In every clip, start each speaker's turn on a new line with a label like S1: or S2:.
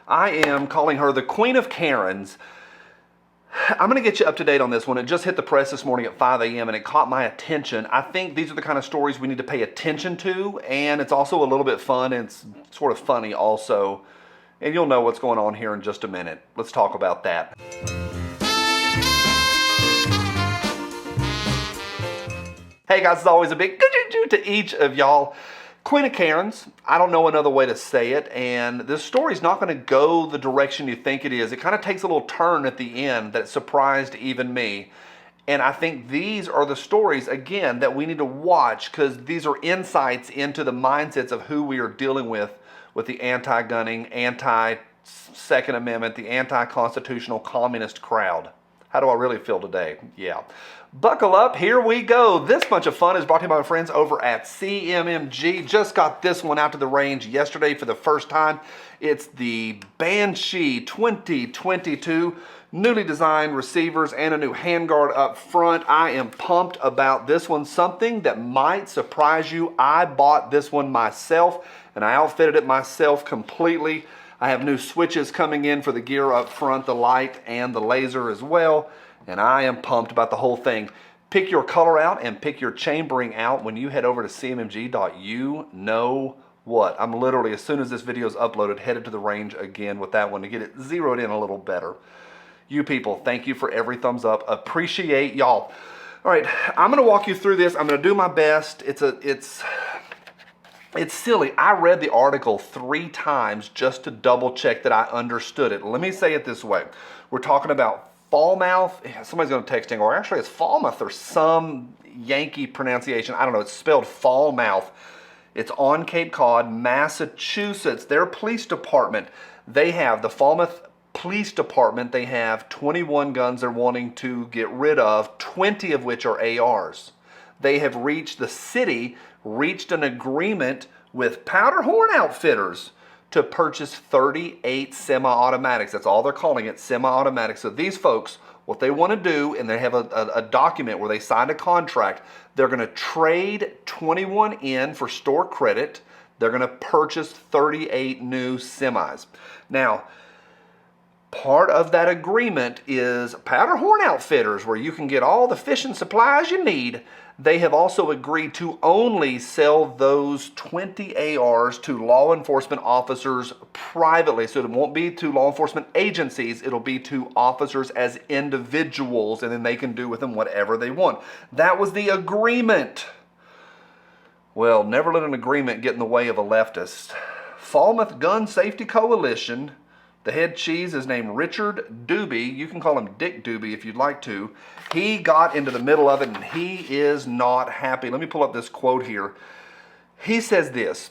S1: I am calling her the Queen of Karens. I'm going to get you up to date on this one. It just hit the press this morning at 5 a.m. and it caught my attention. I think these are the kind of stories we need to pay attention to, and it's also a little bit fun and it's sort of funny also. And you'll know what's going on here in just a minute. Let's talk about that. Hey guys, as always, a big to each of y'all. Queen of Karens, I don't know another way to say it, and this story's not going to go the direction you think it is. It kind of takes a little turn at the end that surprised even me. And I think these are the stories, again, that we need to watch because these are insights into the mindsets of who we are dealing with the anti-gunning, anti-Second Amendment, the anti-constitutional communist crowd. How do I really feel today? Yeah. Buckle up, here we go. This bunch of fun is brought to you by my friends over at CMMG. Just got this one out to the range yesterday for the first time. It's the Banshee 2022. Newly designed receivers and a new handguard up front. I am pumped about this one. Something that might surprise you. I bought this one myself and I outfitted it myself completely. I have new switches coming in for the gear up front, the light and the laser as well. And I am pumped about the whole thing. Pick your color out and pick your chambering out when you head over to cmmg.you-know-what. I'm literally, as soon as this video is uploaded, headed to the range again with that one to get it zeroed in a little better. You people, thank you for every thumbs up. Appreciate y'all. All right, I'm gonna walk you through this. I'm gonna do my best. It's silly. I read the article 3 times just to double check that I understood it. Let me say it this way. We're talking about Falmouth. Somebody's going to text in, or actually it's Falmouth or some Yankee pronunciation. I don't know. It's spelled Falmouth. It's on Cape Cod, Massachusetts. Their police department, they have the Falmouth Police Department. They have 21 guns they're wanting to get rid of, 20 of which are ARs. They have reached an agreement with Powder Horn Outfitters to purchase 38 semi-automatics. That's all they're calling it, semi-automatics. So these folks, what they want to do, and they have a document where they signed a contract, they're going to trade 21 in for store credit. They're going to purchase 38 new semis. Now, part of that agreement is Powder Horn Outfitters, where you can get all the fishing supplies you need. They have also agreed to only sell those 20 ARs to law enforcement officers privately. So it won't be to law enforcement agencies, it'll be to officers as individuals, and then they can do with them whatever they want. That was the agreement. Well, never let an agreement get in the way of a leftist. Falmouth Gun Safety Coalition, the head cheese is named Richard Doobie. You can call him Dick Doobie if you'd like to. He got into the middle of it and he is not happy. Let me pull up this quote here. He says this,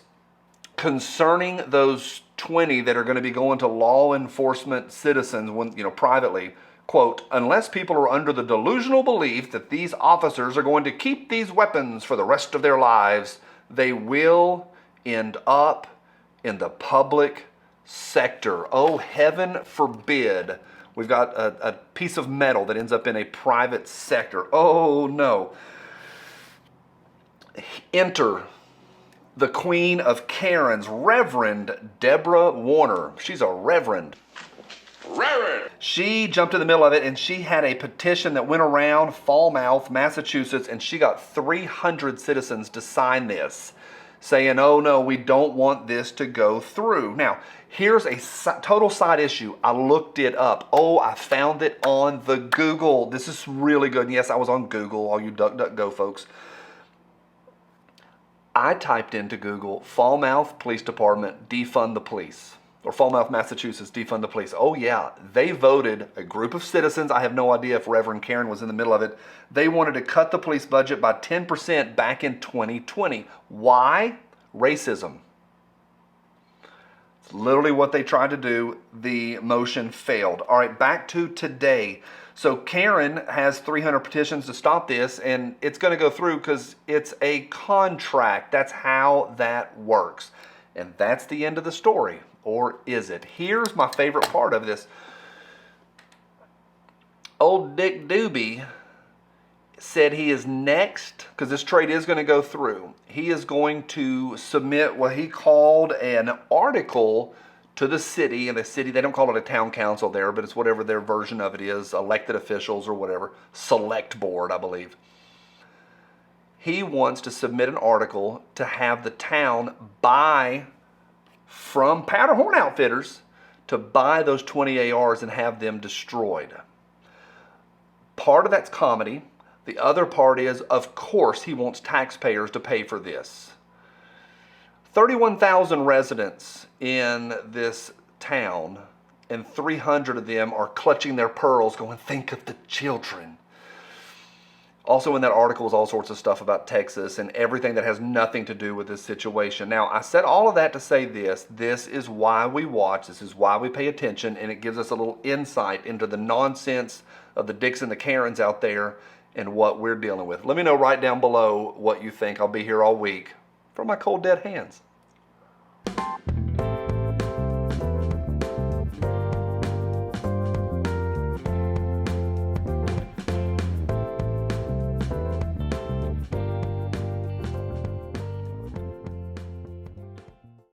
S1: concerning those 20 that are going to be going to law enforcement citizens when, privately, quote, unless people are under the delusional belief that these officers are going to keep these weapons for the rest of their lives, they will end up in the public sector. Oh, heaven forbid we've got a piece of metal that ends up in a private sector. Oh, no. Enter the Queen of Karens, Reverend Deborah Warner. She's a reverend. Reverend! She jumped in the middle of it and she had a petition that went around Falmouth, Massachusetts, and she got 300 citizens to sign this, saying, oh no, we don't want this to go through. Now, here's a total side issue. I looked it up. Oh, I found it on the Google. This is really good. Yes, I was on Google, all you DuckDuckGo folks. I typed into Google, Falmouth Police Department, defund the police. Or Falmouth, Massachusetts, defund the police. Oh yeah, they voted, a group of citizens, I have no idea if Reverend Karen was in the middle of it, they wanted to cut the police budget by 10% back in 2020. Why? Racism. It's literally what they tried to do. The motion failed. All right, back to today. So Karen has 300 petitions to stop this, and it's going to go through because it's a contract. That's how that works. And that's the end of the story. Or is it? Here's my favorite part of this. Old Dick Doobie said he is next, because this trade is going to go through, he is going to submit what he called an article to the city, and the city, they don't call it a town council there, but it's whatever their version of it is, elected officials or whatever, select board, I believe. He wants to submit an article to have the town buy from Powderhorn Outfitters, to buy those 20 ARs and have them destroyed. Part of that's comedy. The other part is, of course, he wants taxpayers to pay for this. 31,000 residents in this town, and 300 of them are clutching their pearls going, think of the children. Also in that article was all sorts of stuff about Texas and everything that has nothing to do with this situation. Now, I said all of that to say this. This is why we watch. This is why we pay attention, and it gives us a little insight into the nonsense of the dicks and the Karens out there and what we're dealing with. Let me know right down below what you think. I'll be here all week from my cold, dead hands.